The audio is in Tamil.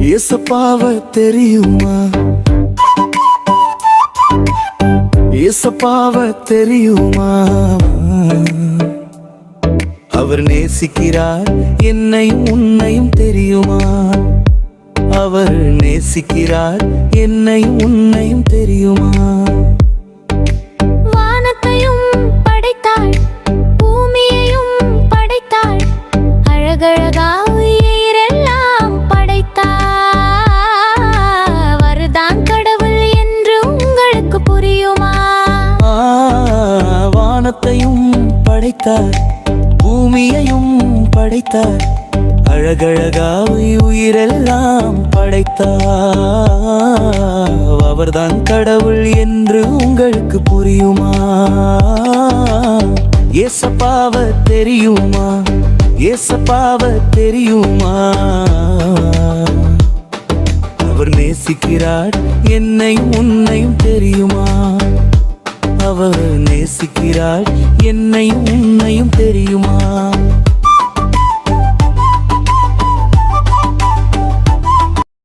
ஏசப்பாவ தெரியுமா? ஏசப்பாவ தெரியுமா? அவர் நேசிக்கிறார் என்னையும் உன்னையும் தெரியுமா? அவர் நேசிக்கிறார் என்னையும் உன்னையும் தெரியுமா? வானத்தையும் படைத்தாள், பூமியையும் படைத்தாள், அழகழகாய் உயிரெல்லாம் படைத்தாள். அவர்தான் கடவுள் என்று உங்களுக்கு புரியுமா? வானத்தையும் படைத்தார், பூமியையும் படைத்தார், அழகழகாய் உயிரெல்லாம் படைத்தார். அவர்தான் கடவுள் என்று உங்களுக்கு புரியுமா? ஏசப்பாவ தெரியுமா? ஏசப்பாவ தெரியுமா? அவர் நேசிக்கிறார் என்னையும் உன்னையும் தெரியுமா? அவர் நேசிக்கிறார் என்னையும் உன்னையும் தெரியுமா?